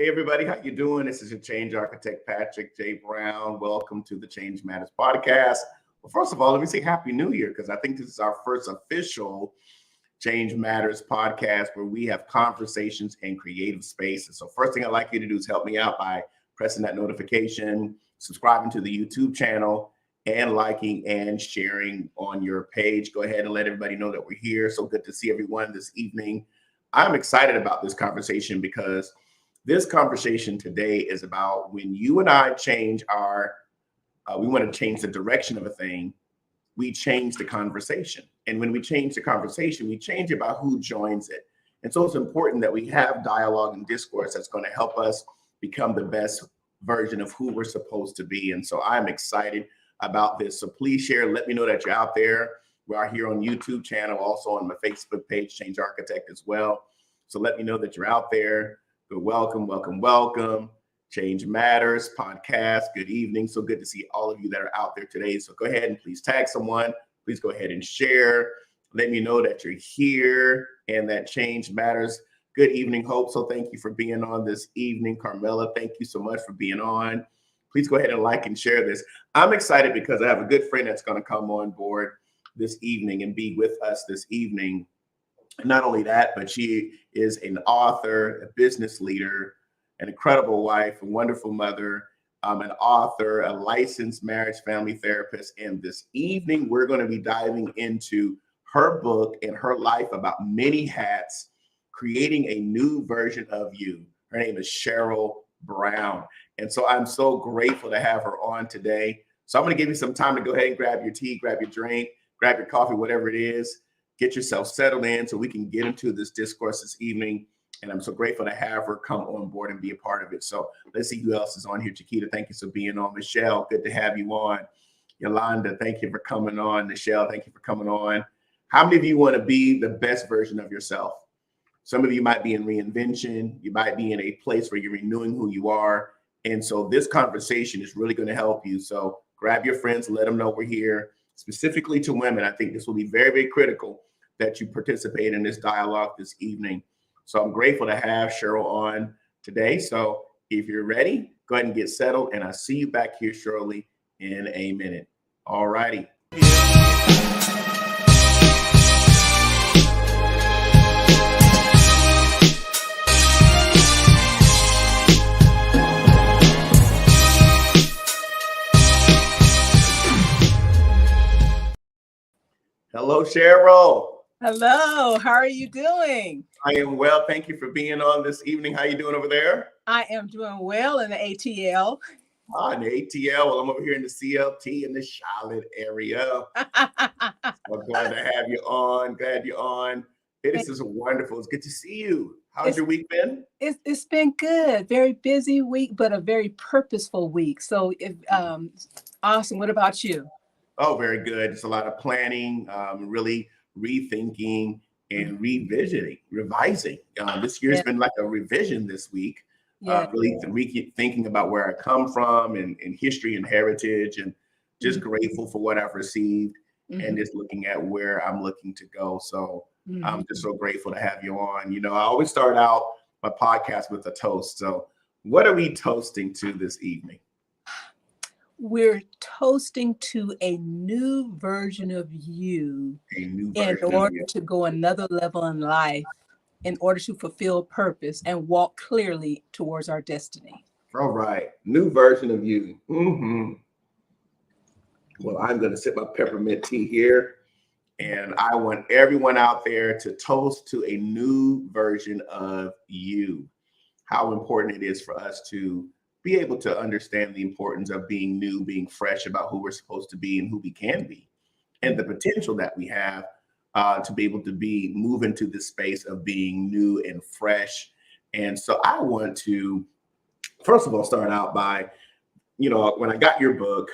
Hey everybody, how you doing? This is your change architect, Patrick J. Brown. Welcome to the Change Matters podcast. Well, first of all, let me say Happy New Year, because I think this is our first official Change Matters podcast where we have conversations in creative spaces. So first thing I'd like you to do is help me out by pressing that notification, subscribing to the YouTube channel, and liking and sharing on your page. Go ahead and let everybody know that we're here. So good to see everyone this evening. I'm excited about this conversation because this conversation today is about when you and I change we want to change the direction of a thing, we change the conversation. And when we change the conversation, we change it by who joins it. And so it's important that we have dialogue and discourse that's going to help us become the best version of who we're supposed to be. And so I'm excited about this. So please share, let me know that you're out there. We are here on YouTube channel, also on my Facebook page, Change Architect as well. So let me know that you're out there. Welcome, welcome, welcome. Change Matters podcast. Good evening. So good to see all of you that are out there today. So go ahead and please tag someone. Please go ahead and share. Let me know that you're here and that change matters. Good evening, Hope. So thank you for being on this evening. Carmela, thank you so much for being on. Please go ahead and like and share this. I'm excited because I have a good friend that's going to come on board this evening and be with us this evening. Not only that, but she is an author, a business leader, an incredible wife, a wonderful mother, an author, a licensed marriage family therapist. And this evening, we're going to be diving into her book and her life about many hats, creating a new version of you. Her name is Sheryl Brown. And so I'm so grateful to have her on today. So I'm going to give you some time to go ahead and grab your tea, grab your drink, grab your coffee, whatever it is. Get yourself settled in so we can get into this discourse this evening. And I'm so grateful to have her come on board and be a part of it. So let's see who else is on here. Chiquita, thank you for being on. Michelle, good to have you on. Yolanda, thank you for coming on. Michelle, thank you for coming on. How many of you want to be the best version of yourself? Some of you might be in reinvention. You might be in a place where you're renewing who you are. And so this conversation is really going to help you. So grab your friends, let them know we're here. Specifically to women, I think this will be very, very critical that you participate in this dialogue this evening. So I'm grateful to have Sheryl on today. So if you're ready, go ahead and get settled. And I'll see you back here shortly in a minute. All righty. Hello, Sheryl. Hello, how are you doing? I am well. Thank you for being on this evening. How are you doing over there? I am doing well in the ATL. In the ATL. Well, I'm over here in the CLT in the Charlotte area. I'm glad to have you on. Glad you're on. Hey, this is wonderful. It's good to see you. How's your week been? It's been good. Very busy week, but a very purposeful week. So awesome. What about you? Oh, very good. It's a lot of planning, really rethinking and revising. This year's been like a revision this week. Really thinking about where I come from and history and heritage, and just grateful for what I've received and just looking at where I'm looking to go. So I'm just so grateful to have you on. You know, I always start out my podcast with a toast. So what are we toasting to this evening? We're toasting to a new version of you in order to go another level in life, in order to fulfill purpose and walk clearly towards our destiny. All right. New version of you. Well, I'm going to sip my peppermint tea here. And I want everyone out there to toast to a new version of you. How important it is for us to be able to understand the importance of being new, being fresh about who we're supposed to be and who we can be, and the potential that we have to be able to move into this space of being new and fresh. And so I want to, first of all, start out by, when I got your book,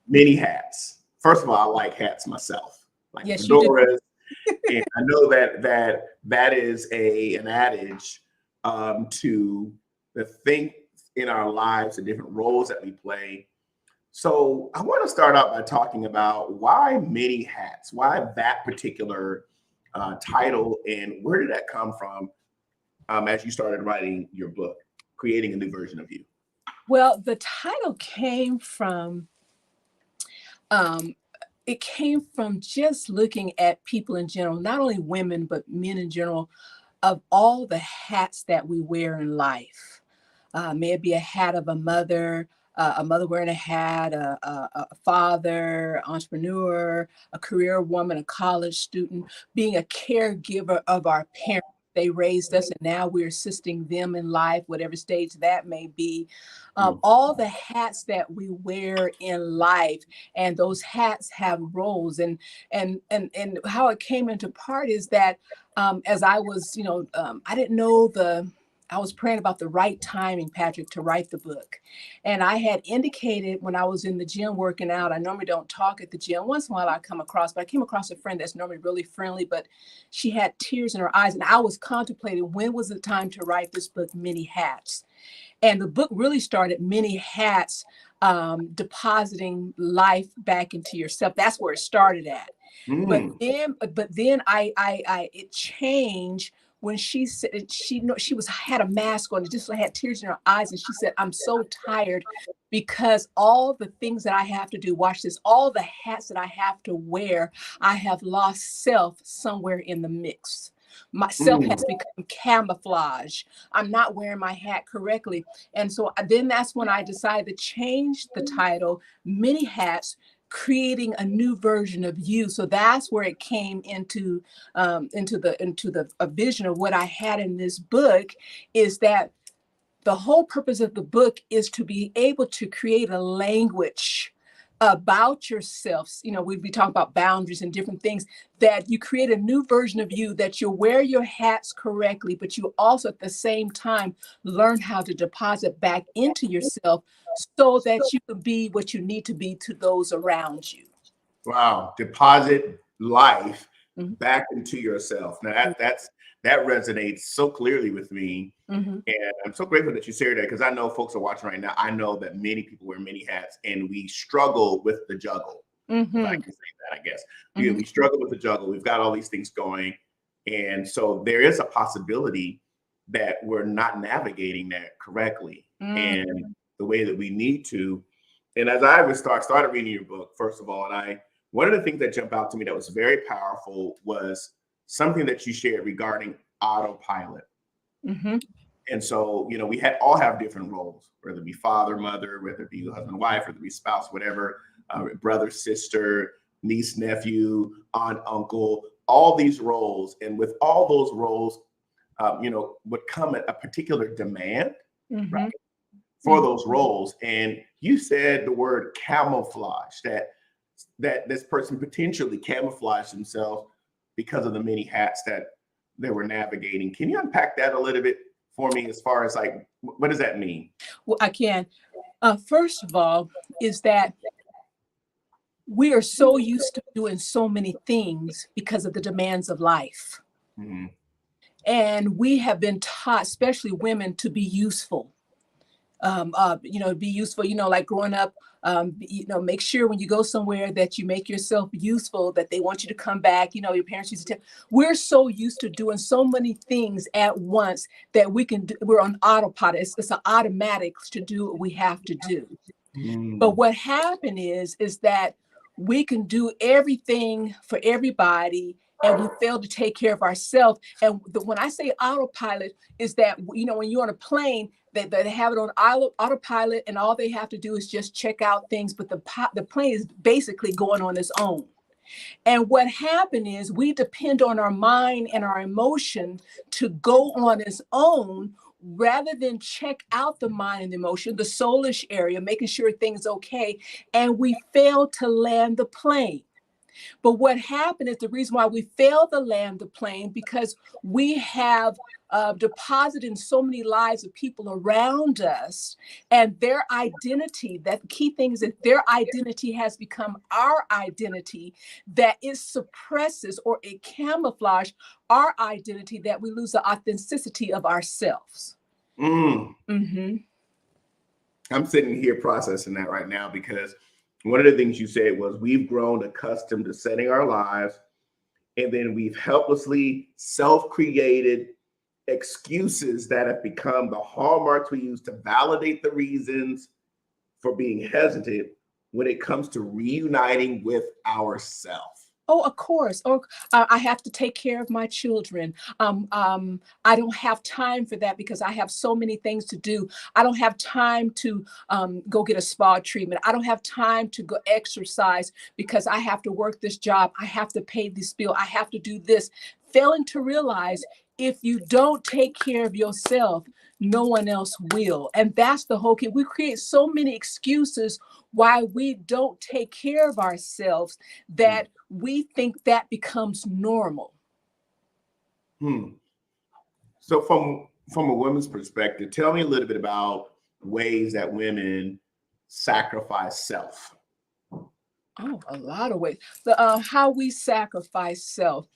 Many Hats. First of all, I like hats myself, like fedoras. And I know that is an adage to the thing in our lives, the different roles that we play. So I want to start out by talking about why many hats, why that particular title, and where did that come from as you started writing your book? creating a new version of you? Well, the title came from um, it came from just looking at people in general, not only women but men in general, of all the hats that we wear in life. May it be a hat of a mother wearing a hat, a father, entrepreneur, a career woman, a college student, being a caregiver of our parents. They raised us, and now we're assisting them in life, whatever stage that may be. All the hats that we wear in life, and those hats have roles. And how it came into part is that as I was, I didn't know I was praying about the right timing, Patrick, to write the book. And I had indicated when I was in the gym working out, I normally don't talk at the gym. Once in a while I but I came across a friend that's normally really friendly, but she had tears in her eyes. And I was contemplating, when was the time to write this book, Many Hats? And the book really started, Many Hats, depositing life back into yourself. That's where it started at. But then it changed when she said she had a mask on, just had tears in her eyes, and she said, "I'm so tired because all the things that I have to do, watch this, all the hats that I have to wear, I have lost self somewhere in the mix. Myself has become camouflage. I'm not wearing my hat correctly." And so then that's when I decided to change the title, Many Hats, creating a new version of you. So that's where it came into a vision of what I had in this book, is that the whole purpose of the book is to be able to create a language about yourself. We'd be talking about boundaries and different things, that you create a new version of you, that you wear your hats correctly, but you also at the same time learn how to deposit back into yourself so that you can be what you need to be to those around you. Wow. Deposit life Mhm. back into yourself. Now that resonates so clearly with me. Mhm. And I'm so grateful that you shared that, because I know folks are watching right now. I know that many people wear many hats, and we struggle with the juggle, if I Mhm. can say that, I guess. Mhm. We struggle with the juggle. We've got all these things going. And so there is a possibility that we're not navigating that correctly Mhm. and the way that we need to. And as I was started reading your book, first of all, one of the things that jumped out to me that was very powerful was something that you shared regarding autopilot. Mhm. And so, we all have different roles, whether it be father, mother, whether it be husband, wife, whether it be spouse, whatever, brother, sister, niece, nephew, aunt, uncle, all these roles. And with all those roles, would come a particular demand, right, Mhm. for those roles. And you said the word camouflage, that this person potentially camouflaged themselves because of the many hats that they were navigating. Can you unpack that a little bit for me, as far as like, what does that mean? Well, I can. First of all, is that we are so used to doing so many things because of the demands of life. Mhm. And we have been taught, especially women, to be useful. Be useful, like growing up, make sure when you go somewhere that you make yourself useful, that they want you to come back. Your parents used to tell. We're so used to doing so many things at once that we're on autopilot. It's an automatic to do what we have to do. But Mm. what happened is that we can do everything for everybody, and we fail to take care of ourselves. And when I say autopilot, is that, when you're on a plane, they have it on autopilot, and all they have to do is just check out things, but the plane is basically going on its own. And what happened is we depend on our mind and our emotion to go on its own, rather than check out the mind and the emotion, the soulish area, making sure things okay. And we fail to land the plane. But what happened is, the reason why we fail to land the plane, because we have deposited in so many lives of people around us, and their identity, that key thing is that their identity has become our identity, that it suppresses or it camouflages our identity, that we lose the authenticity of ourselves. Mm. Mm-hmm. I'm sitting here processing that right now, because one of the things you said was, we've grown accustomed to setting our lives, and then we've helplessly self-created excuses that have become the hallmarks we use to validate the reasons for being hesitant when it comes to reuniting with ourselves. Oh, of course. Or I have to take care of my children. I don't have time for that because I have so many things to do. I don't have time to go get a spa treatment. I don't have time to go exercise because I have to work this job. I have to pay this bill. I have to do this. Failing to realize if you don't take care of yourself, no one else will. And that's the whole key. We create so many excuses why we don't take care of ourselves that we think that becomes normal. So from a woman's perspective, tell me a little bit about ways that women sacrifice self. Oh, a lot of ways. How we sacrifice self.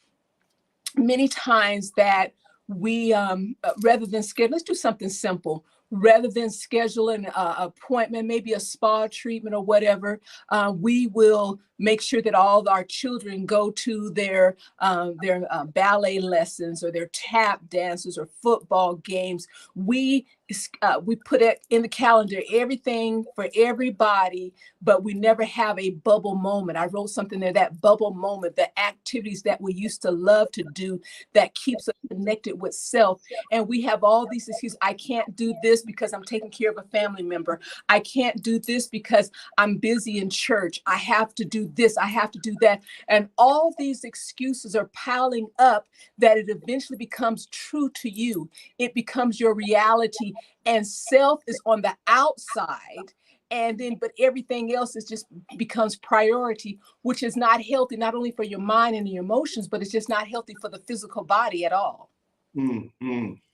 Many times that we, rather than schedule, let's do something simple. Rather than schedule an appointment, maybe a spa treatment or whatever, we will make sure that all of our children go to their ballet lessons or their tap dances or football games. We put it in the calendar, everything for everybody, but we never have a bubble moment. I wrote something there, that bubble moment, the activities that we used to love to do that keeps us connected with self. And we have all these excuses. I can't do this because I'm taking care of a family member. I can't do this because I'm busy in church. I have to do this. I have to do that. And all these excuses are piling up that it eventually becomes true to you. It becomes your reality. And self is on the outside. And then, but everything else is just becomes priority, which is not healthy, not only for your mind and your emotions, but it's just not healthy for the physical body at all.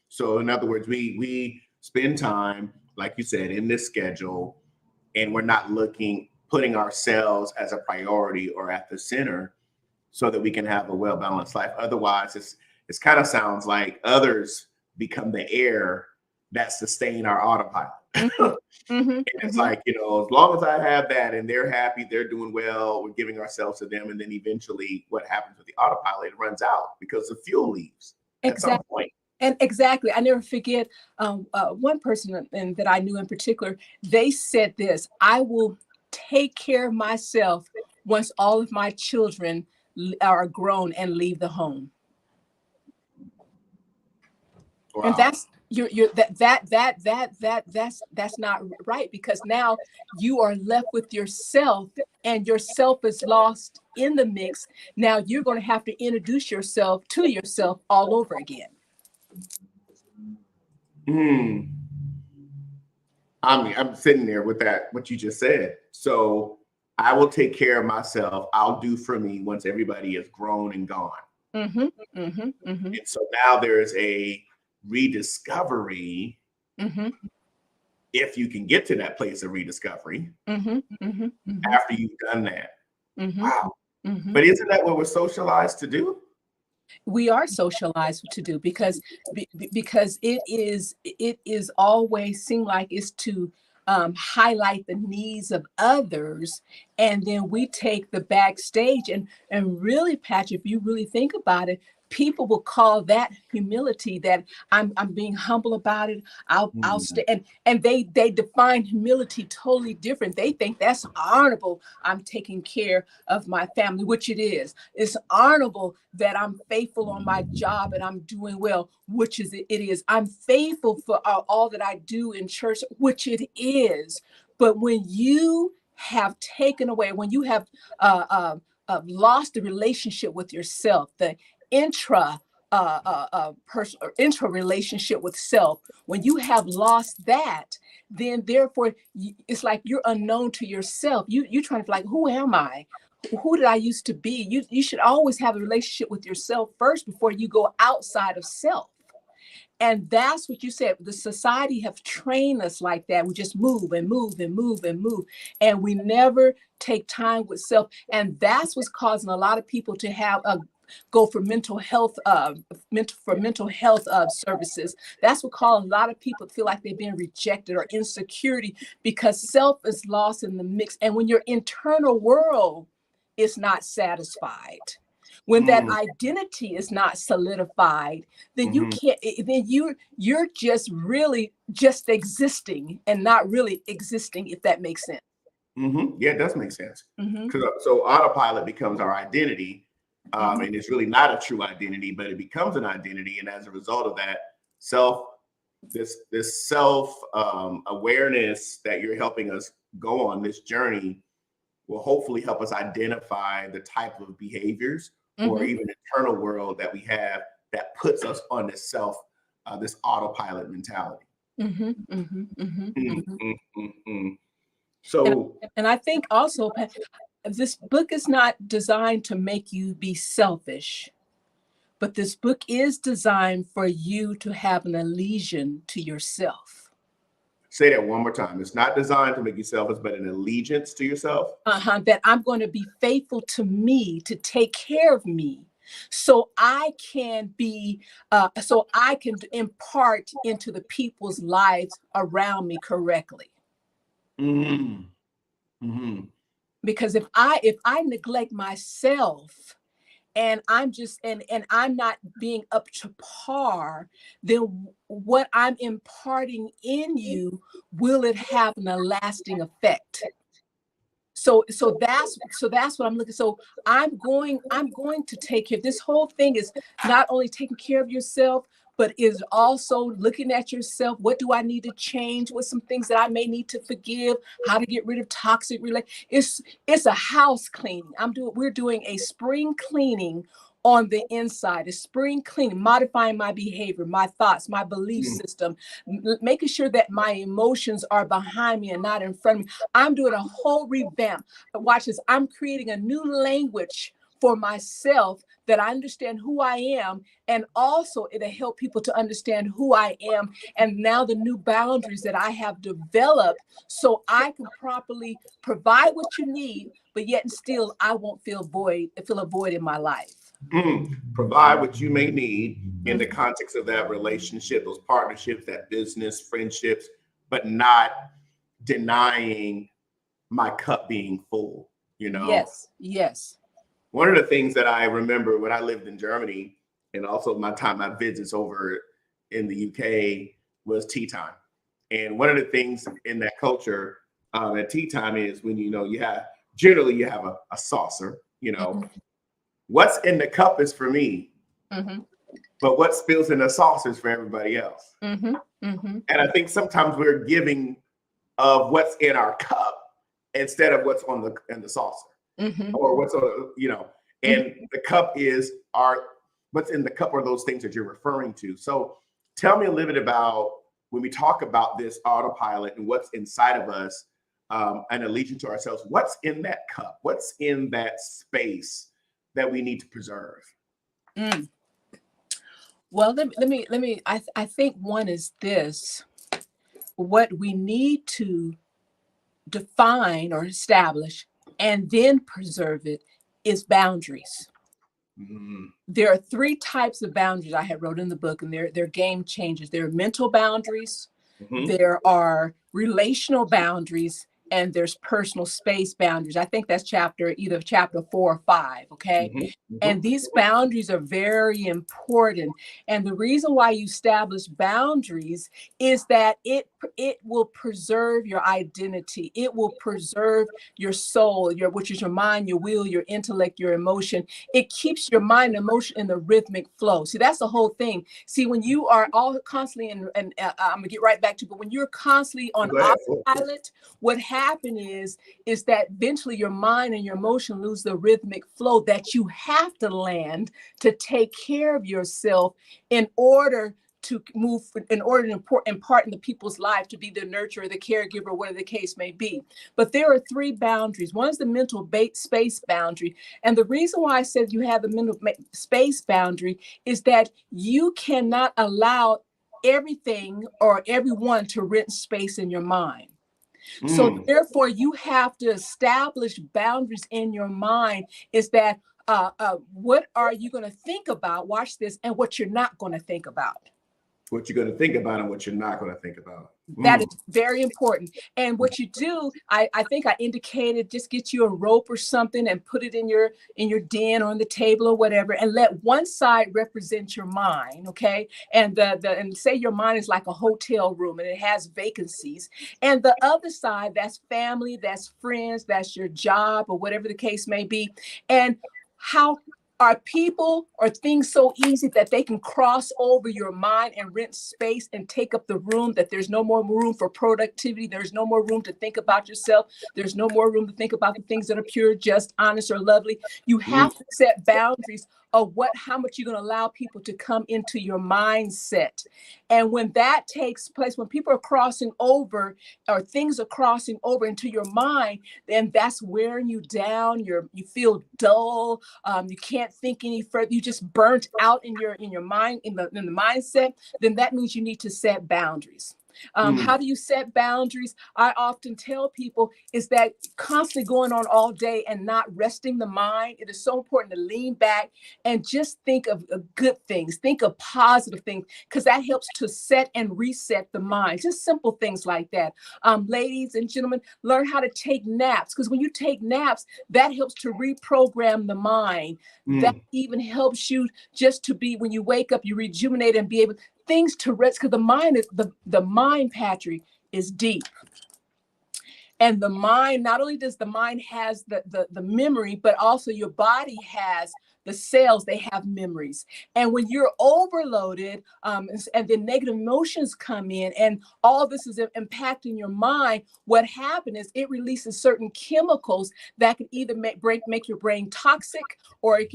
So in other words, we spend time, like you said, in this schedule, and we're not putting ourselves as a priority or at the center so that we can have a well-balanced life. Otherwise, it's kind of sounds like others become the air that sustain our autopilot. And it's like, as long as I have that and they're happy, they're doing well, we're giving ourselves to them. And then eventually what happens with the autopilot, it runs out because the fuel leaves at some point. And exactly. I never forget one person that I knew in particular, they said this: I will take care of myself once all of my children are grown and leave the home. Wow. And that's that's not right, because now you are left with yourself and yourself is lost in the mix. Now you're going to have to introduce yourself to yourself all over again. I'm sitting there with what you just said. So I will take care of myself. I'll do for me once everybody is grown and gone. And so now there's a rediscovery, if you can get to that place of rediscovery after you've done that. Wow. But isn't that what we're socialized to do? We are socialized to do, because it is always seem like it's to highlight the needs of others, and then we take the backstage and really, Patrick, if you really think about it, people will call that humility, that I'm being humble about it. I'll stay, and they define humility totally different. They think that's honorable. I'm taking care of my family, which it is. It's honorable that I'm faithful on my job and I'm doing well, which is it is. I'm faithful for all that I do in church, which it is. But when you have taken away, when you have lost the relationship with yourself, the intra relationship with self, when you have lost that, then therefore it's like you're unknown to yourself. You're trying to like, who am I? Who did I used to be? You should always have a relationship with yourself first before you go outside of self. And that's what you said. The society have trained us like that. We just move and move and move and move. And we never take time with self. And that's what's causing a lot of people to have go for mental health services. That's what caused a lot of people to feel like they've been rejected or insecurity, because self is lost in the mix. And when your internal world is not satisfied, When that identity is not solidified, then you can't, then you're just really just existing and not really existing, if that makes sense. Yeah, it does make sense. So autopilot becomes our identity, and it's really not a true identity, but it becomes an identity. And as a result of that, this self awareness that you're helping us go on this journey will hopefully help us identify the type of behaviors or even internal world that we have that puts us on this this autopilot mentality. So, and I think also this book is not designed to make you be selfish, but this book is designed for you to have an allegiance to yourself. Say that one more time. It's not designed to make you selfish, but an allegiance to yourself. That I'm going to be faithful to me, to take care of me, so I can be, so I can impart into the people's lives around me correctly. Because if I neglect myself, and I'm just and I'm not being up to par, then what I'm imparting in you, will it have a lasting effect? So that's what I'm looking. So I'm going to take care. This whole thing is not only taking care of yourself, but is also looking at yourself. What do I need to change? What some things that I may need to forgive? How to get rid of toxic relationships. It's a house cleaning. We're doing a spring cleaning on the inside, a spring cleaning, modifying my behavior, my thoughts, my belief system, making sure that my emotions are behind me and not in front of me. I'm doing a whole revamp. Watch this. I'm creating a new language for myself that I understand who I am, and also it'll help people to understand who I am, and now the new boundaries that I have developed, so I can properly provide what you need, but yet and still I won't feel a void in my life. Provide what you may need in the context of that relationship, those partnerships, that business, friendships, but not denying my cup being full, Yes. One of the things that I remember when I lived in Germany, and also my visits over in the UK, was tea time. And one of the things in that culture at tea time is when you have a saucer, What's in the cup is for me, but what spills in the saucer is for everybody else. And I think sometimes we're giving of what's in our cup instead of what's in the saucer, or what's on, and the cup is what's in the cup are those things that you're referring to. So tell me a little bit about when we talk about this autopilot and what's inside of us, and allegiance to ourselves. What's in that cup? What's in that space that we need to preserve? Well, let me. I think one is this: what we need to define or establish and then preserve it is boundaries. There are 3 types of boundaries I had wrote in the book, and they're game changers. There are mental boundaries, there are relational boundaries, and there's personal space boundaries. I think that's either chapter 4 or 5. Okay. And these boundaries are very important. And the reason why you establish boundaries is that it will preserve your identity. It will preserve your soul, which is your mind, your will, your intellect, your emotion. It keeps your mind and emotion in the rhythmic flow. See, that's the whole thing. See, when you are all constantly, and I'm gonna get right back to, but when you're constantly on autopilot, what happens is that eventually your mind and your emotion lose the rhythmic flow that you have to land to take care of yourself in order to impart in the people's life, to be the nurturer, the caregiver, whatever the case may be. But there are 3 boundaries. One is the mental space boundary. And the reason why I said you have the mental space boundary is that you cannot allow everything or everyone to rent space in your mind. So therefore, you have to establish boundaries in your mind. Is that what are you going to think about? Watch this, and what you're not going to think about. what you're going to think about and what you're not going to think about. That is very important. And what you do, I think I indicated, just get you a rope or something and put it in your den or on the table or whatever, and let one side represent your mind, okay? And and say your mind is like a hotel room and it has vacancies. And the other side, that's family, that's friends, that's your job, or whatever the case may be. And how are people or things so easy that they can cross over your mind and rent space and take up the room, that there's no more room for productivity? There's no more room to think about yourself. There's no more room to think about the things that are pure, just, honest, or lovely. You have to set boundaries of how much you're going to allow people to come into your mindset. And when that takes place, when people are crossing over or things are crossing over into your mind, then that's wearing you down. You feel dull. You can't think any further. You just burnt out in your mind, in the mindset. Then that means you need to set boundaries. How do you set boundaries? I often tell people is that constantly going on all day and not resting the mind. It is so important to lean back and just think of good things, think of positive things, because that helps to set and reset the mind. Just simple things like that. Ladies and gentlemen, learn how to take naps, because when you take naps, that helps to reprogram the mind. That even helps you just to be, when you wake up, you rejuvenate and be able things to rest, because the mind is the mind, Patrick, is deep. And the mind, not only does the mind has the memory, but also your body has the cells, they have memories. And when you're overloaded, and then negative emotions come in, and all this is impacting your mind, what happens is it releases certain chemicals that can either make your brain toxic, or it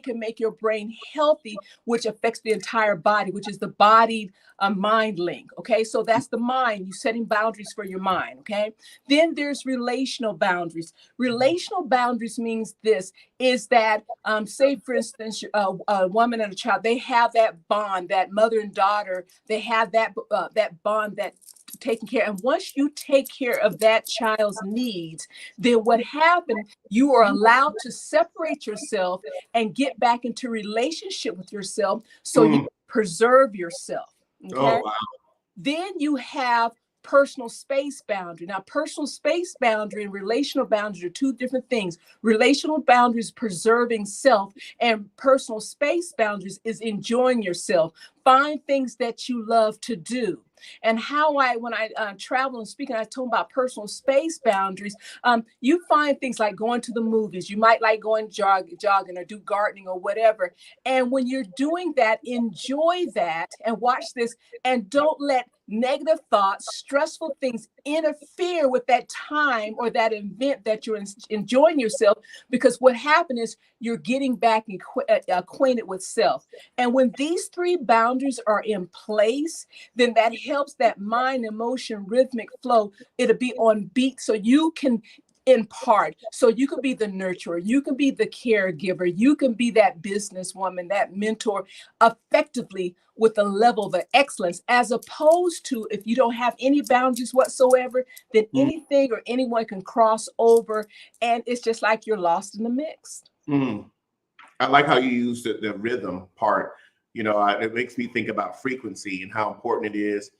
can make your brain healthy, which affects the entire body, which is the body mind link. Okay, so that's the mind. You setting boundaries for your mind. Okay, then there's relational boundaries. Relational boundaries means this is that say for instance a woman and a child, they have that bond, that mother and daughter, they have that bond, that taking care. And once you take care of that child's needs, then what happens, you are allowed to separate yourself and get back into relationship with yourself, so you preserve yourself. Okay. Oh, wow. Then you have personal space boundary. Now, personal space boundary and relational boundary are two different things. Relational boundaries, preserving self, and personal space boundaries is enjoying yourself. Find things that you love to do. And when I travel and speak, and I told about personal space boundaries, you find things like going to the movies. You might like going jogging or do gardening or whatever. And when you're doing that, enjoy that and watch this, and don't let negative thoughts, stressful things interfere with that time or that event that you're enjoying yourself, because what happened is you're getting back acquainted with self. And when these three boundaries are in place, then that helps that mind, emotion, rhythmic flow. It'll be on beat, so you can impart. So you can be the nurturer, you can be the caregiver, you can be that businesswoman, that mentor, effectively with a level of excellence, as opposed to if you don't have any boundaries whatsoever, then anything or anyone can cross over, and it's just like you're lost in the mix. I like how you use the rhythm part. It makes me think about frequency and how important it is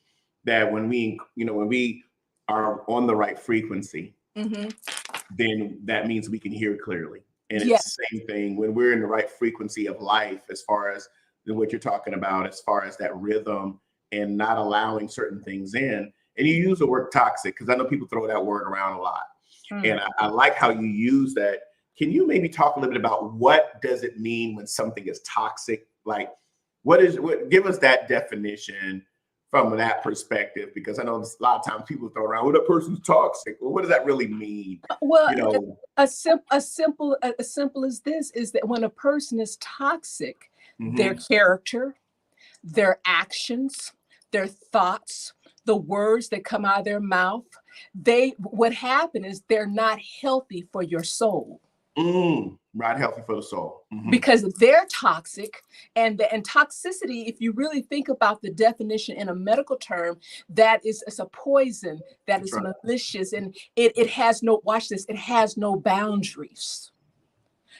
that when we are on the right frequency, then that means we can hear clearly. And it's the same thing when we're in the right frequency of life, as far as what you're talking about, as far as that rhythm and not allowing certain things in. And you use the word toxic, because I know people throw that word around a lot. And I like how you use that. Can you maybe talk a little bit about what does it mean when something is toxic? Like, give us that definition from that perspective, because I know a lot of times people throw around, well, that person's toxic. Well, what does that really mean? Well, as simple as this is that when a person is toxic, their character, their actions, their thoughts, the words that come out of their mouth, what happened is they're not healthy for your soul. Not healthy for the soul. Because they're toxic, and toxicity, if you really think about the definition in a medical term, it's a poison that is malicious, and it has no, watch this, it has no boundaries.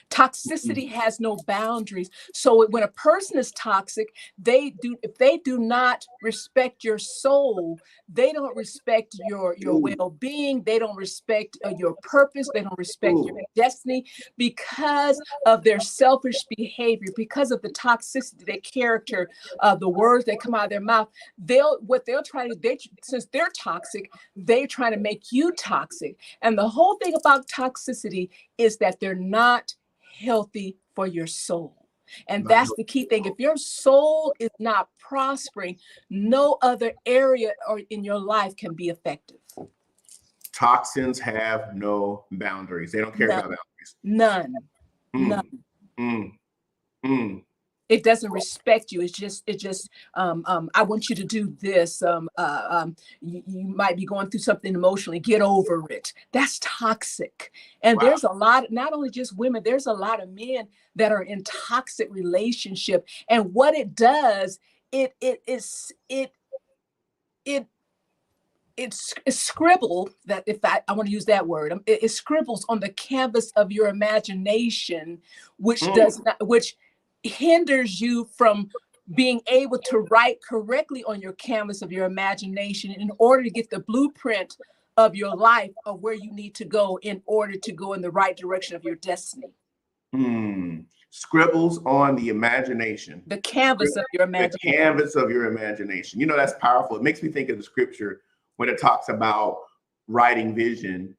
Toxicity has no boundaries. So when a person is toxic, if they do not respect your soul, they don't respect your well-being, they don't respect your purpose, they don't respect your destiny, because of their selfish behavior, because of the toxicity, their character, the words that come out of their mouth. They'll try to, since they're toxic, they try to make you toxic. And the whole thing about toxicity is that they're not healthy for your soul. And that's the key thing. If your soul is not prospering, no other area or in your life can be effective. Toxins have no boundaries. They don't care about boundaries. None. It doesn't respect you. It's just, I want you to do this. You might be going through something emotionally. Get over it. That's toxic. And there's a lot, not only just women, there's a lot of men that are in toxic relationship. And what it does, it scribble, that if I want to use that word, it scribbles on the canvas of your imagination, which hinders you from being able to write correctly on your canvas of your imagination in order to get the blueprint of your life, of where you need to go in order to go in the right direction of your destiny. Scribbles on the imagination. The canvas of your imagination. The canvas of your imagination. You know, that's powerful. It makes me think of the scripture when it talks about writing vision,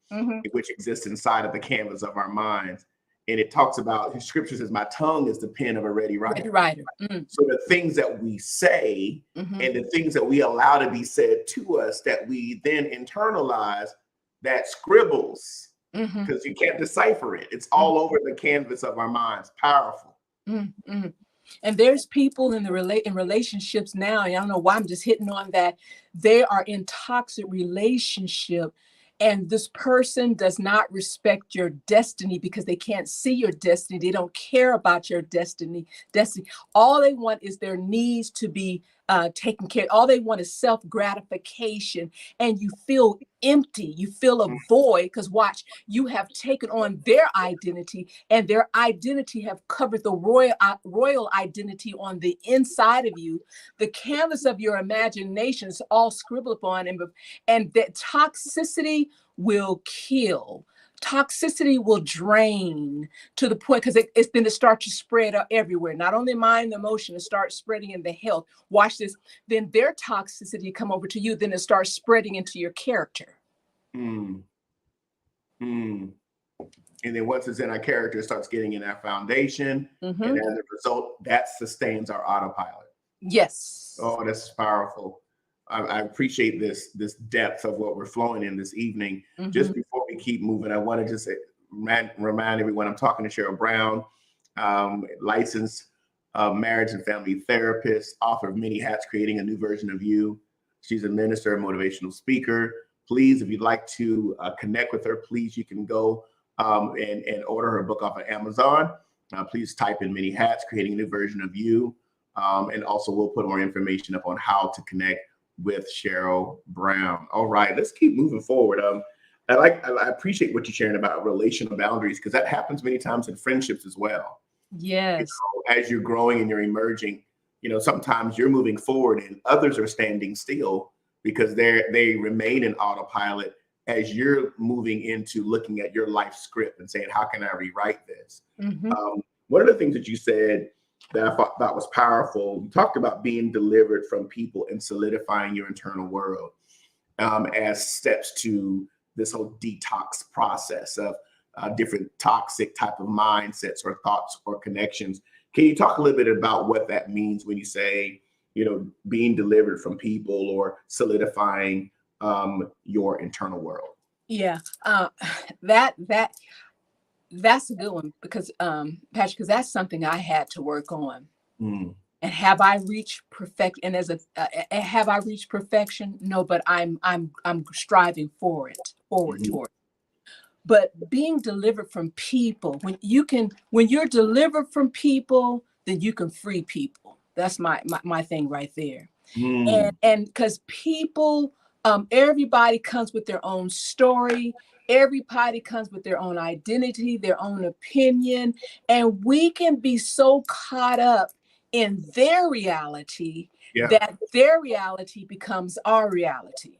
which exists inside of the canvas of our minds. And it talks about, the scripture says, my tongue is the pen of a ready writer. So the things that we say and the things that we allow to be said to us that we then internalize, that scribbles, because you can't decipher it. It's all over the canvas of our minds. Powerful. And there's people in relationships now, and I don't know why I'm just hitting on that. They are in toxic relationship, and this person does not respect your destiny because they can't see your destiny. They don't care about your destiny. All they want is their needs to be taken care of. All they want is self-gratification, and you feel empty. You feel a void because, watch, you have taken on their identity, and their identity have covered the royal identity on the inside of you. The canvas of your imagination is all scribbled upon, and that toxicity will kill. Toxicity will drain to the point, because it's then to start to spread out everywhere, not only mind, the emotion, it starts spreading in the health. Watch this. Then their toxicity come over to you, then it starts spreading into your character. And then once it's in our character, it starts getting in our foundation. And as a result, that sustains our autopilot. Yes. Oh, that's powerful. I appreciate this depth of what we're flowing in this evening. Just before we keep moving, I want to just remind everyone, I'm talking to Sheryl Brown, licensed marriage and family therapist, author of many hats, creating a new version of you. She's a minister, a motivational speaker. Please, if you'd like to connect with her, please, you can go and order her book off of Amazon. Please type in many hats, creating a new version of you. And also we'll put more information up on how to connect with Sheryl Brown. All right, let's keep moving forward. I appreciate what you're sharing about relational boundaries, because that happens many times in friendships as well. Yes. You know, as you're growing and you're emerging, you know, sometimes you're moving forward and others are standing still because they remain in autopilot as you're moving into looking at your life script and saying, how can I rewrite this? One of the things that you said that I thought was powerful, you talked about being delivered from people and solidifying your internal world as steps to this whole detox process of different toxic type of mindsets or thoughts or connections. Can you talk a little bit about what that means when you say, you know, being delivered from people or solidifying your internal world? Yeah, that's a good one, because Patrick, because that's something I had to work on. And have I reached perfect? And have I reached perfection? No, but I'm striving forward toward. But being delivered from people, when you're delivered from people, then you can free people. That's my thing right there. And because people Everybody comes with their own story. Everybody comes with their own identity, their own opinion, and we can be so caught up in their reality that their reality becomes our reality.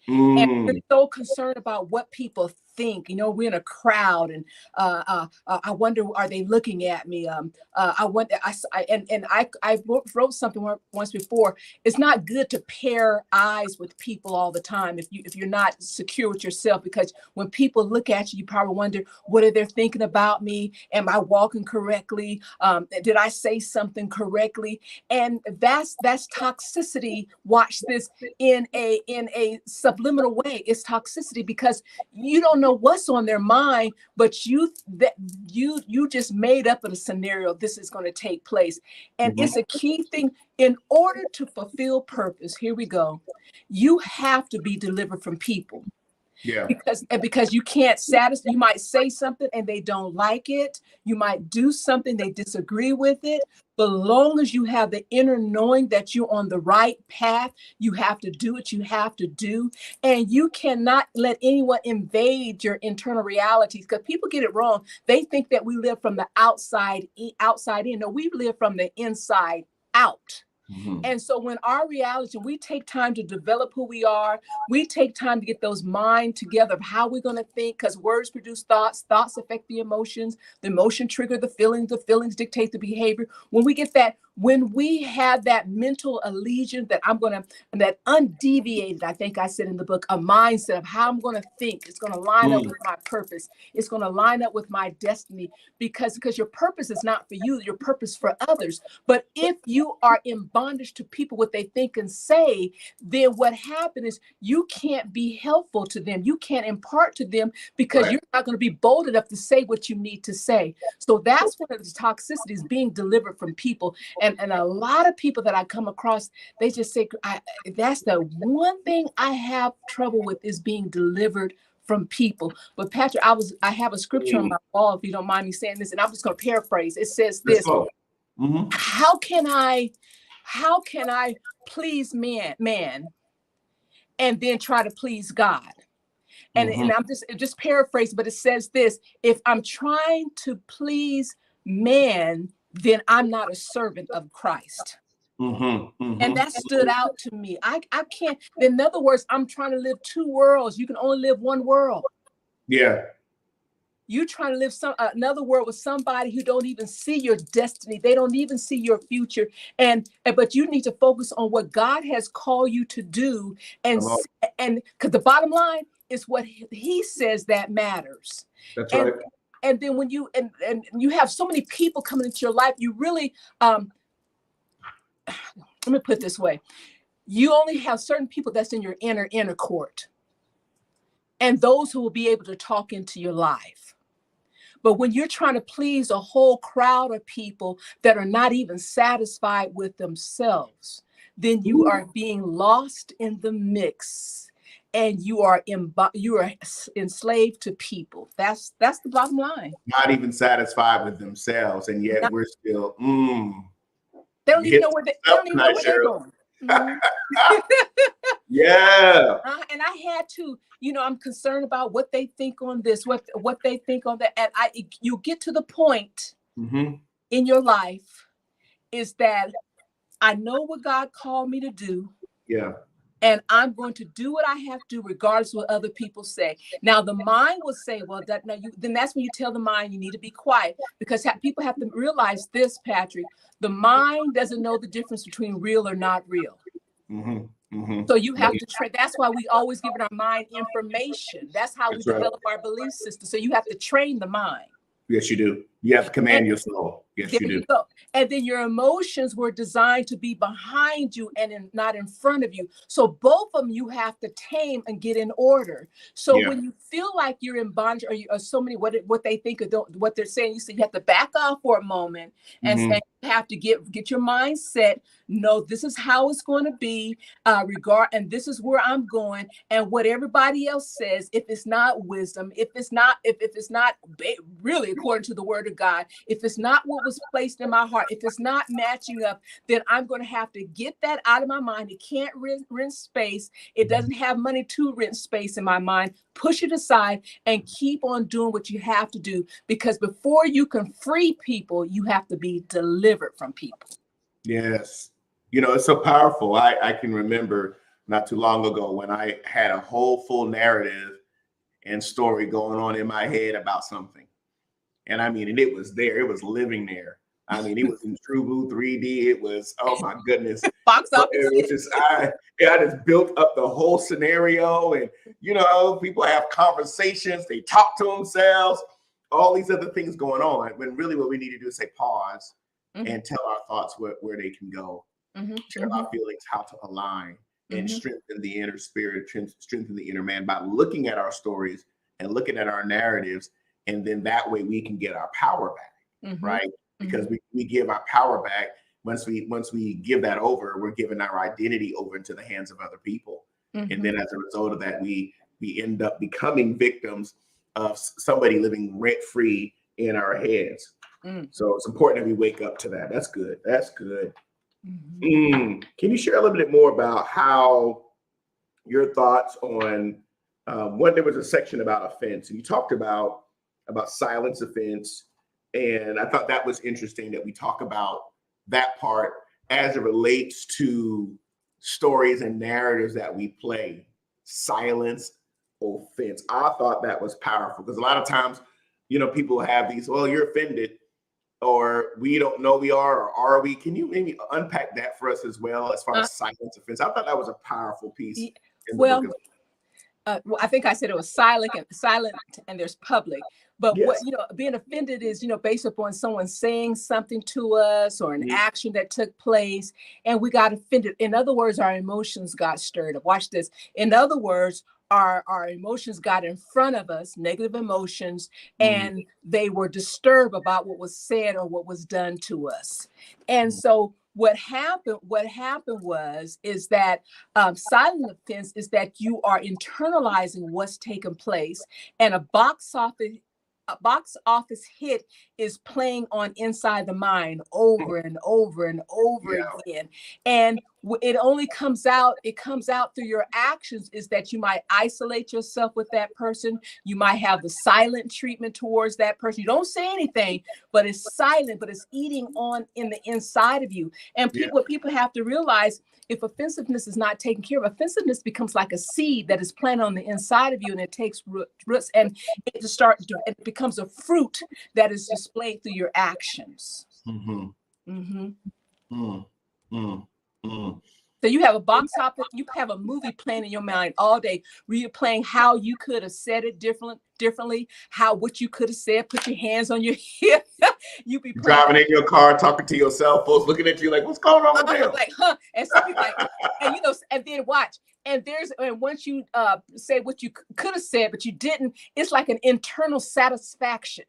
And we're so concerned about what people think. You know, we're in a crowd, and I wonder, are they looking at me? I wonder. I wrote something once before. It's not good to pair eyes with people all the time if you're not secure with yourself, because when people look at you, you probably wonder, what are they thinking about me? Am I walking correctly? Did I say something correctly? And that's toxicity. Watch this, in a subliminal way. It's toxicity because you don't know what's on their mind, but you just made up a scenario. This is going to take place, and it's a key thing. In order to fulfill purpose, here we go, you have to be delivered from people. Yeah. Because you can't satisfy. You might say something and they don't like it. You might do something, they disagree with it. But long as you have the inner knowing that you're on the right path, you have to do what you have to do. And you cannot let anyone invade your internal realities, because people get it wrong. They think that we live from the outside in. No, we live from the inside out. And so when our reality, we take time to develop who we are, we take time to get those mind together of how we're going to think, because words produce thoughts, thoughts affect the emotions, the emotion trigger the feelings dictate the behavior. When we have that mental allegiance that that undeviated, I think I said in the book, a mindset of how I'm going to think, it's going to line up with my purpose. It's going to line up with my destiny, because your purpose is not for you, your purpose for others. But if you are in bondage to people, what they think and say, then what happens is you can't be helpful to them. You can't impart to them, because you're not going to be bold enough to say what you need to say. So that's one of the toxicities, being delivered from people. And a lot of people that I come across, they just say, that's the one thing I have trouble with, is being delivered from people. But Patrick, I have a scripture on my wall, if you don't mind me saying this, and I'm just going to paraphrase. It says this: how can I please man and then try to please God? And I'm just paraphrasing, but it says this: if I'm trying to please man, then I'm not a servant of Christ. And that stood out to me. I can't. In other words, I'm trying to live two worlds. You can only live one world. Yeah. You're trying to live another world with somebody who don't even see your destiny. They don't even see your future. But you need to focus on what God has called you to do. And because the bottom line is what he says that matters. That's right. And then when you you have so many people coming into your life, you really let me put it this way: you only have certain people that's in your inner court, and those who will be able to talk into your life. But when you're trying to please a whole crowd of people that are not even satisfied with themselves, then you are being lost in the mix. And you are enslaved to people. That's the bottom line. Not even satisfied with themselves, and yet we're still. They don't even know where they're going. Yeah. And I had to, I'm concerned about what they think on this, what they think on that, and you get to the point in your life is that I know what God called me to do. Yeah. And I'm going to do what I have to do, regardless of what other people say. Now, the mind will say, well, then that's when you tell the mind you need to be quiet, because people have to realize this, Patrick. The mind doesn't know the difference between real or not real. So you have to train. That's why we always give our mind information. That's how we develop our belief system. So you have to train the mind. Yes, you do. You have to command your soul. Yes, you do. And then your emotions were designed to be behind you and not in front of you. So both of them you have to tame and get in order. So when you feel like you're in bondage, or so many what they think of what they're saying, you have to back off for a moment and say, you have to get your mindset. No, this is how it's going to be, and this is where I'm going. And what everybody else says, if it's not wisdom, if it's not really according to the word of God, if it's not what was placed in my heart, if it's not matching up, then I'm going to have to get that out of my mind. It can't rent space. It doesn't have money to rent space in my mind. Push it aside and keep on doing what you have to do, because before you can free people, you have to be delivered from people. Yes. You know, it's so powerful. I can remember not too long ago when I had a whole full narrative and story going on in my head about something. And I mean, and it was there, it was living there. I mean, it was in True Blue 3D. It was, oh my goodness. Box office. It was just, I just built up the whole scenario. And, you know, people have conversations, they talk to themselves, all these other things going on. When really what we need to do is say pause and tell our thoughts where they can go, tell our feelings how to align, and strengthen the inner spirit, strengthen the inner man by looking at our stories and looking at our narratives. And then that way we can get our power back, right? Because we give our power back. Once we give that over, we're giving our identity over into the hands of other people. And then as a result of that, we end up becoming victims of somebody living rent-free in our heads. So it's important that we wake up to that. That's good. That's good. Can you share a little bit more about how your thoughts on there was a section about offense, and you talked about silence offense, and I thought that was interesting that we talk about that part as it relates to stories and narratives that we play. Silence offense. I thought that was powerful because a lot of times, you know, people have these, well, you're offended, or we don't know we are, or are we? Can you maybe unpack that for us as well, as far as silence offense? I thought that was a powerful piece. Well, I think I said it was silent, and there's public. But what, you know, being offended is, you know, based upon someone saying something to us or an action that took place, and we got offended. In other words, our emotions got stirred up. Watch this. In other words, our emotions got in front of us, negative emotions, and they were disturbed about what was said or what was done to us. And so what happened is that silent offense is that you are internalizing what's taken place, and a box office hit is playing on inside the mind over and over and over again. And it only comes out through your actions, is that you might isolate yourself with that person. You might have the silent treatment towards that person. You don't say anything, but it's silent, but it's eating on in the inside of you. And what people have to realize, if offensiveness is not taken care of, offensiveness becomes like a seed that is planted on the inside of you, and it takes roots, and it becomes a fruit that is displayed through your actions. So you have a box office, you have a movie playing in your mind all day, where you're playing how you could have said it differently, what you could have said. Put your hands on your hip. You be driving in your car, talking to yourself, folks looking at you like, what's going on with them? Like, and some people like, and you know, and then watch. And once you say what you could have said, but you didn't, it's like an internal satisfaction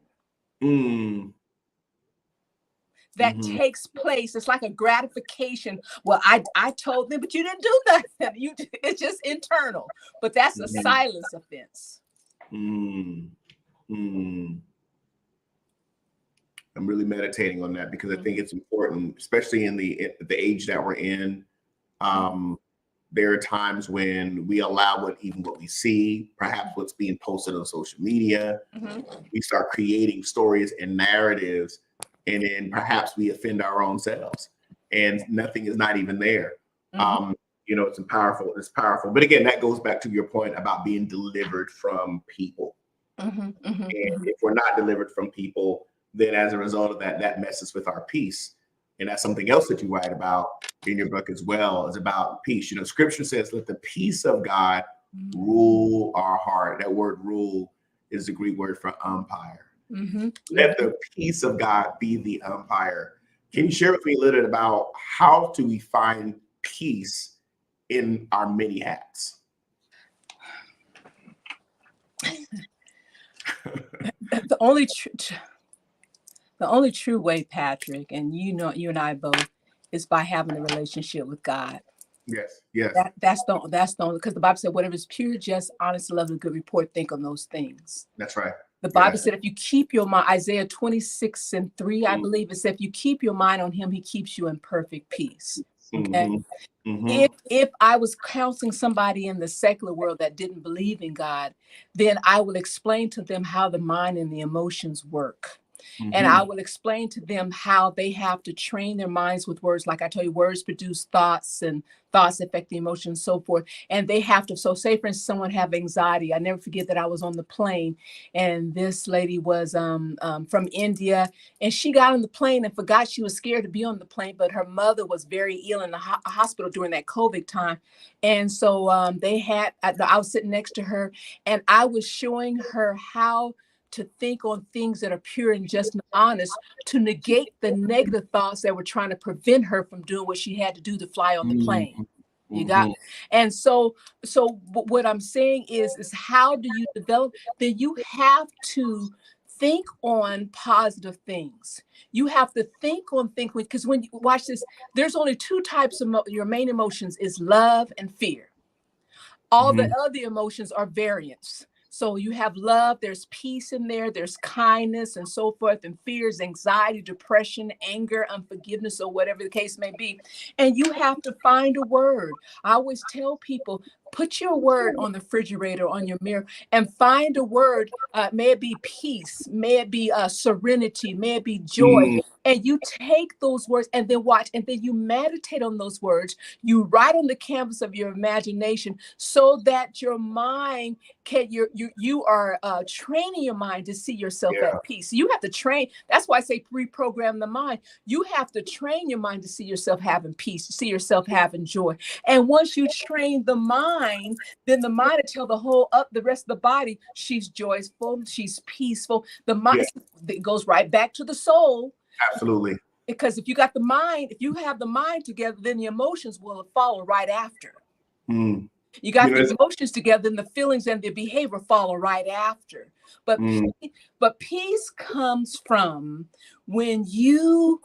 that takes place. It's like a gratification. Well, I told them, but you didn't do nothing. It's just internal. But that's a silence offense. I'm really meditating on that, because I think it's important, especially in the age that we're in. There are times when we allow what we see, perhaps what's being posted on social media. We start creating stories and narratives, and then perhaps we offend our own selves, and nothing is not even there. You know, it's powerful. It's powerful. But again, that goes back to your point about being delivered from people. And if we're not delivered from people, then as a result of that, that messes with our peace. And that's something else that you write about in your book as well, is about peace. You know, scripture says, let the peace of God rule our heart. That word rule is the Greek word for umpire. Let the peace of God be the umpire. Can you share with me a little bit about how do we find peace in our many hats? The only true way, Patrick, and you know, you and I both, is by having a relationship with God. Yes. That's the only, because the Bible said, whatever is pure, just, honest, lovely, good report, think on those things. That's right. The Bible said, if you keep your mind, Isaiah 26:3, I believe it said, if you keep your mind on him, he keeps you in perfect peace. Okay. If I was counseling somebody in the secular world that didn't believe in God, then I will explain to them how the mind and the emotions work. And I will explain to them how they have to train their minds with words. Like I told you, words produce thoughts, and thoughts affect the emotions and so forth. And they have to, so say for instance, someone have anxiety. I never forget that I was on the plane and this lady was from India, and she got on the plane and forgot she was scared to be on the plane, but her mother was very ill in the hospital during that COVID time. And so I was sitting next to her and I was showing her how to think on things that are pure and just and honest, to negate the negative thoughts that were trying to prevent her from doing what she had to do to fly on the plane. You got, and so what I'm saying is how do you develop? Then you have to think on positive things. You have to think on things, because when you watch this, there's only two types of your main emotions is love and fear. All the other emotions are variants. So you have love, there's peace in there, there's kindness and so forth, and fears, anxiety, depression, anger, unforgiveness, or whatever the case may be. And you have to find a word. I always tell people, put your word on the refrigerator, on your mirror, and find a word. May it be peace, may it be serenity, may it be joy. And you take those words and then watch, and then you meditate on those words. You write on the canvas of your imagination so that your mind can, you are training your mind to see yourself at peace. So you have to train. That's why I say reprogram the mind. You have to train your mind to see yourself having peace, to see yourself having joy. And once you train the mind, then the mind will tell the rest of the body, she's joyful, she's peaceful. The mind it goes right back to the soul. Absolutely. Because if you got the mind, if you have the mind together, then the emotions will follow right after. You got the emotions together, and the feelings and the behavior follow right after. But peace comes from when you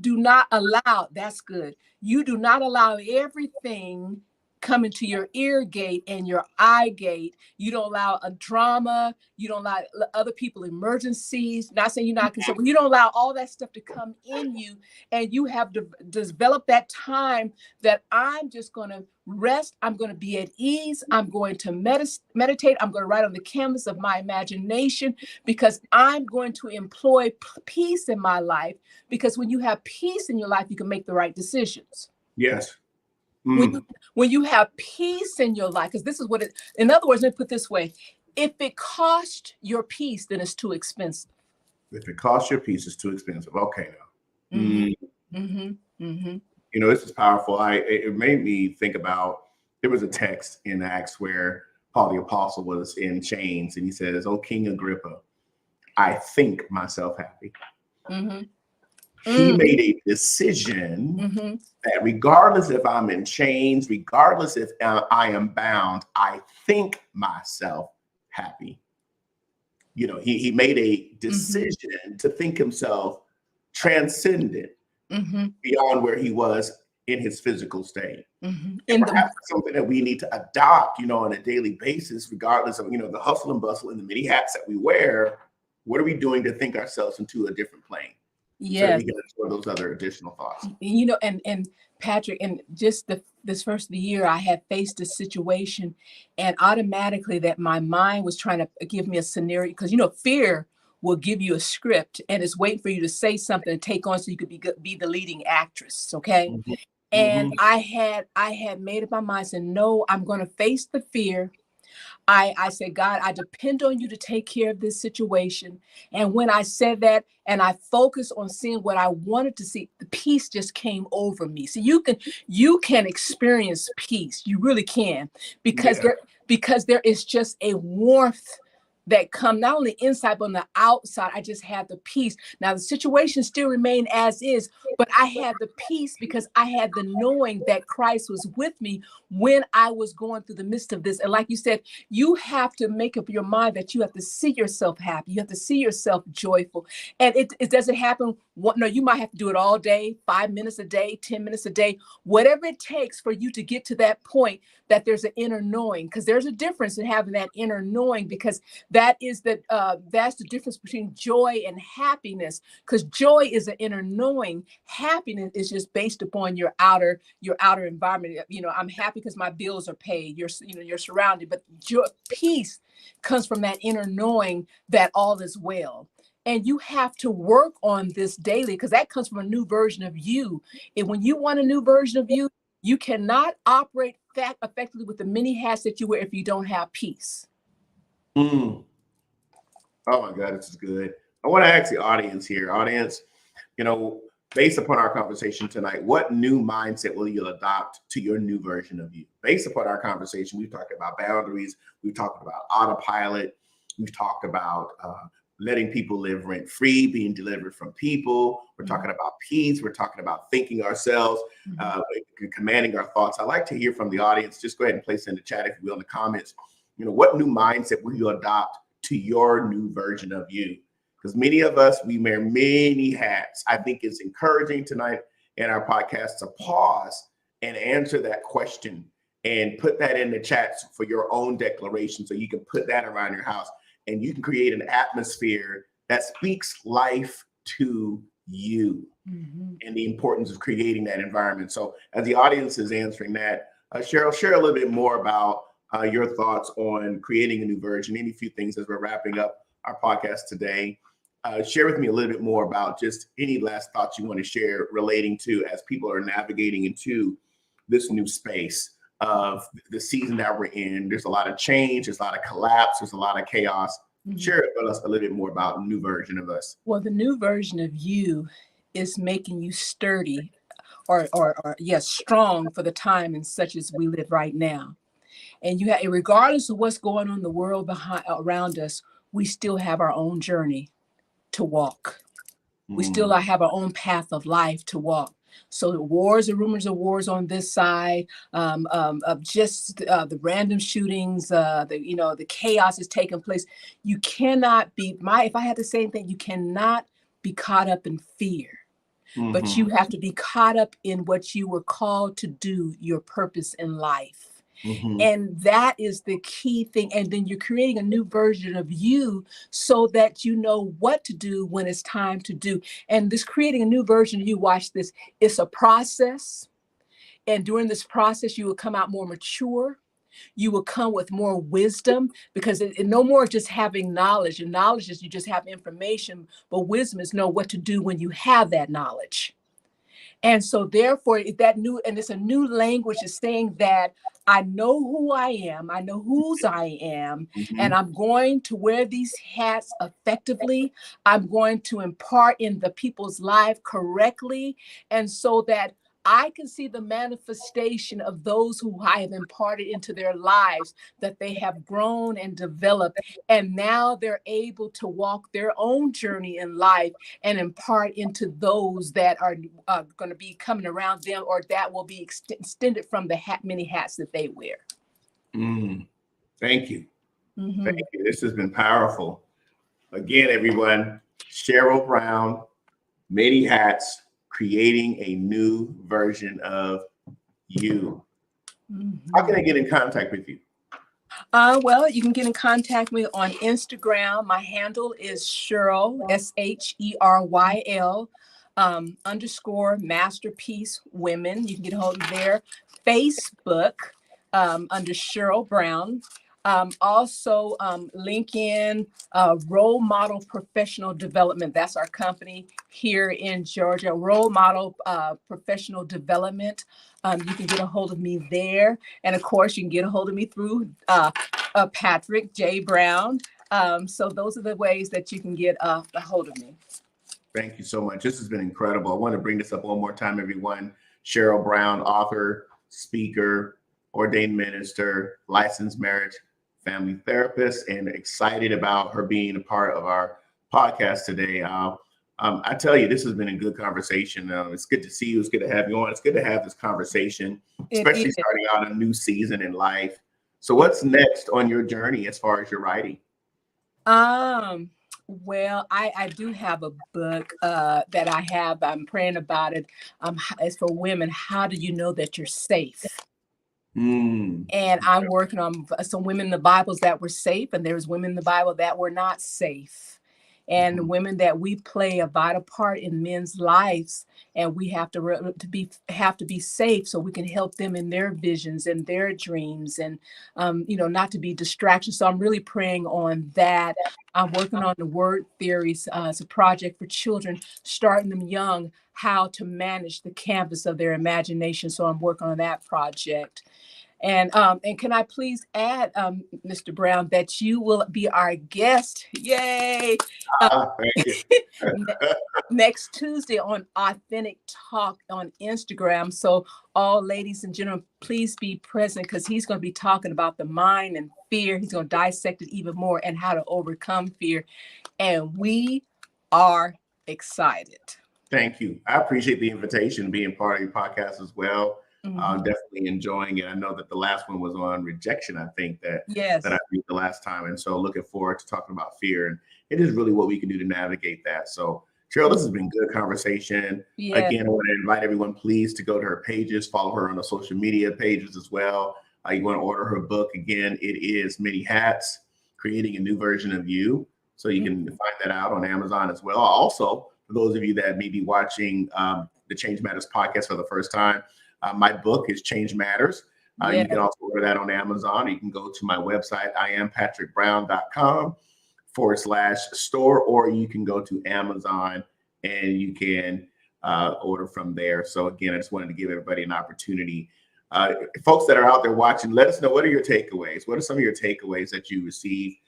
do not allow, that's good. You do not allow everything come into your ear gate and your eye gate. You don't allow a drama. You don't allow other people emergencies. Not saying you're not concerned, but you don't allow all that stuff to come in you. And you have to develop that time that I'm just going to rest. I'm going to be at ease. I'm going to meditate. I'm going to write on the canvas of my imagination, because I'm going to employ peace in my life. Because when you have peace in your life, you can make the right decisions. Yes. When you have peace in your life, because this is what it, in other words, let me put it this way. If it costs your peace, then it's too expensive. If it costs your peace, it's too expensive. Okay, now. You know, this is powerful. It made me think about, there was a text in Acts where Paul the Apostle was in chains, and he says, "Oh, King Agrippa, I think myself happy." He made a decision that regardless if I'm in chains, regardless if I am bound, I think myself happy. You know, he made a decision to think himself transcendent beyond where he was in his physical state. And perhaps something that we need to adopt, you know, on a daily basis, regardless of, you know, the hustle and bustle and the many hats that we wear. What are we doing to think ourselves into a different plane? Yes. So we can explore those other additional thoughts. You know, and Patrick, and just this first of the year, I had faced a situation, and automatically that my mind was trying to give me a scenario, because, you know, fear will give you a script and it's waiting for you to say something to take on so you could be the leading actress. Okay. And I had made up my mind, said, no, I'm going to face the fear. I said, God, I depend on you to take care of this situation. And when I said that, and I focused on seeing what I wanted to see, the peace just came over me. So you can experience peace. You really can, because there is just a warmth that come not only inside, but on the outside. I just had the peace. Now the situation still remained as is, but I had the peace because I had the knowing that Christ was with me when I was going through the midst of this. And like you said, you have to make up your mind that you have to see yourself happy. You have to see yourself joyful. And it doesn't happen. No, you might have to do it all day, 5 minutes a day, 10 minutes a day, whatever it takes for you to get to that point that there's an inner knowing, because there's a difference in having that inner knowing, because that's the difference between joy and happiness, because joy is an inner knowing. Happiness is just based upon your outer environment. I'm happy because my bills are paid. You're surrounded, but joy, peace comes from that inner knowing that all is well. And you have to work on this daily, because that comes from a new version of you. And when you want a new version of you, you cannot operate that effectively with the many hats that you wear if you don't have peace. Mm. Oh my God, this is good. I want to ask the audience here, based upon our conversation tonight, what new mindset will you adopt to your new version of you? Based upon our conversation, we've talked about boundaries, we've talked about autopilot, we've talked about letting people live rent-free, being delivered from people. We're talking about peace. We're talking about thinking ourselves, commanding our thoughts. I'd like to hear from the audience. Just go ahead and place in the chat, if you will, in the comments. What new mindset will you adopt to your new version of you? Because many of us, we wear many hats. I think it's encouraging tonight in our podcast to pause and answer that question and put that in the chat for your own declaration, so you can put that around your house and you can create an atmosphere that speaks life to you, and the importance of creating that environment. So as the audience is answering that, Sheryl, share a little bit more about your thoughts on creating a new version. Any few things as we're wrapping up our podcast today. Share with me a little bit more about just any last thoughts you want to share relating to, as people are navigating into this new space of the season that we're in. There's a lot of change, there's a lot of collapse, there's a lot of chaos. Share with us a little bit more about the new version of us. Well, the new version of you is making you sturdy or strong for the time and such as we live right now. And regardless of what's going on in the world around us, we still have our own journey to walk. We still have our own path of life to walk. So the wars and rumors of wars on this side, of just the random shootings, the chaos is taking place. You cannot be if I had the same thing, you cannot be caught up in fear, but you have to be caught up in what you were called to do, your purpose in life. And that is the key thing. And then you're creating a new version of you so that you know what to do when it's time to do. And this creating a new version of you, watch this, it's a process. And during this process, you will come out more mature. You will come with more wisdom, because it no more just having knowledge. And knowledge is you just have information, but wisdom is know what to do when you have that knowledge. And so therefore it's a new language, is saying that I know who I am, I know whose I am, and I'm going to wear these hats effectively. I'm going to impart in the people's life correctly, and so that I can see the manifestation of those who I have imparted into their lives, that they have grown and developed, and now they're able to walk their own journey in life and impart into those that are going to be coming around them, or that will be extended from the many hats that they wear. Thank you. Thank you. This has been powerful. Again, everyone, Sheryl Brown, Many Hats, creating a new version of you. How can I get in contact with you? Well, you can get in contact with me on Instagram. My handle is Sheryl, SHERYL, _ Masterpiece Women. You can get a hold of there. Facebook, under Sheryl Brown. Also, LinkedIn, Role Model Professional Development. That's our company here in Georgia. Role Model Professional Development. You can get a hold of me there. And of course, you can get a hold of me through Patrick J. Brown. So those are the ways that you can get a hold of me. Thank you so much. This has been incredible. I want to bring this up one more time, everyone. Sheryl Brown, author, speaker, ordained minister, licensed marriage family therapist, and excited about her being a part of our podcast today. I tell you, this has been a good conversation. It's good to see you. It's good to have you on. It's good to have this conversation, especially starting out a new season in life. So what's next on your journey as far as your writing? Well, I do have a book that I have. I'm praying about it. It's for women. How do you know that you're safe? And I'm working on some women in the Bibles that were safe, and there's women in the Bible that were not safe. And women that we play a vital part in men's lives, and we have to be safe so we can help them in their visions and their dreams, and not to be distractions. So I'm really praying on that. I'm working on the word theories. It's a project for children, starting them young, how to manage the canvas of their imagination. So I'm working on that project. And can I please add, Mr. Brown, that you will be our guest? Yay! Thank you. Next Tuesday on Authentic Talk on Instagram. So all ladies and gentlemen, please be present, because he's going to be talking about the mind and fear. He's going to dissect it even more and how to overcome fear. And we are excited. Thank you. I appreciate the invitation, being part of your podcast as well. Definitely enjoying it. I know that the last one was on rejection. I think that I did the last time. And so looking forward to talking about fear. And it is really what we can do to navigate that. So Sheryl, this has been good conversation. Again, I want to invite everyone, please, to go to her pages, follow her on the social media pages as well. You want to order her book. Again, it is Many Hats, Creating a New Version of You. So you can find that out on Amazon as well. Also, for those of you that may be watching the Change Matters podcast for the first time, my book is Change Matters. You can also order that on Amazon. You can go to my website, iampatrickbrown.com/store, or you can go to Amazon and you can order from there. So again, I just wanted to give everybody an opportunity. Folks that are out there watching, let us know, what are your takeaways? What are some of your takeaways that you received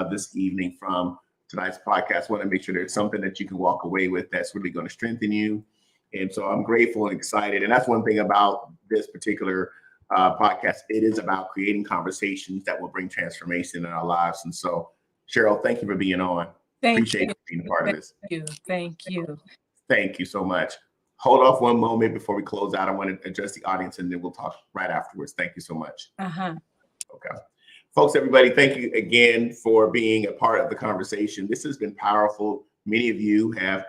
this evening from tonight's podcast? I want to make sure there's something that you can walk away with that's really going to strengthen you. And so I'm grateful and excited. And that's one thing about this particular podcast. It is about creating conversations that will bring transformation in our lives. And so, Sheryl, thank you for being on. Appreciate you being a part of this. Thank you. Thank you so much. Hold off one moment before we close out. I want to address the audience, and then we'll talk right afterwards. Thank you so much. Okay. Folks, everybody, thank you again for being a part of the conversation. This has been powerful. Many of you have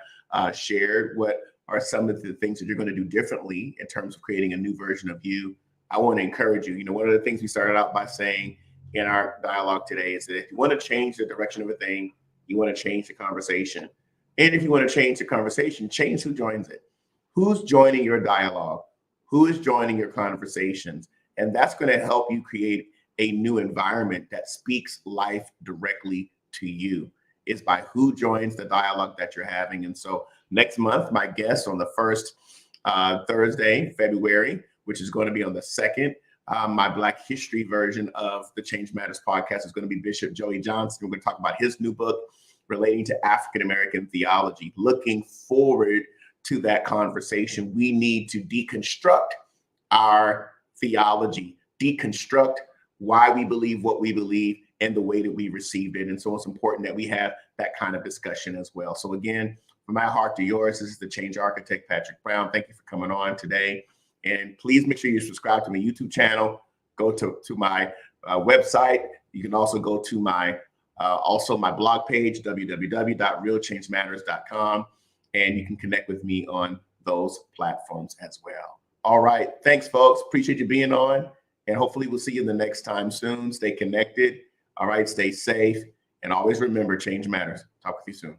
shared what are some of the things that you're going to do differently in terms of creating a new version of you. I want to encourage you. One of the things we started out by saying in our dialogue today is that if you want to change the direction of a thing, you want to change the conversation. And if you want to change the conversation, change who joins it. Who's joining your dialogue? Who is joining your conversations? And that's going to help you create a new environment that speaks life directly to you. Is by who joins the dialogue that you're having. And so next month, my guest on the first Thursday, February, which is going to be on the 2nd, my Black History version of the Change Matters podcast is going to be Bishop Joey Johnson. We're going to talk about his new book relating to African-American theology. Looking forward to that conversation. We need to deconstruct our theology, deconstruct why we believe what we believe, and the way that we received it. And so it's important that we have that kind of discussion as well. So again, from my heart to yours, this is the Change Architect, Patrick Brown. Thank you for coming on today. And please make sure you subscribe to my YouTube channel. Go to my website. You can also go to my blog page, www.realchangematters.com. And you can connect with me on those platforms as well. All right. Thanks, folks. Appreciate you being on. And hopefully we'll see you the next time soon. Stay connected. All right, stay safe, and always remember, change matters. Talk with you soon.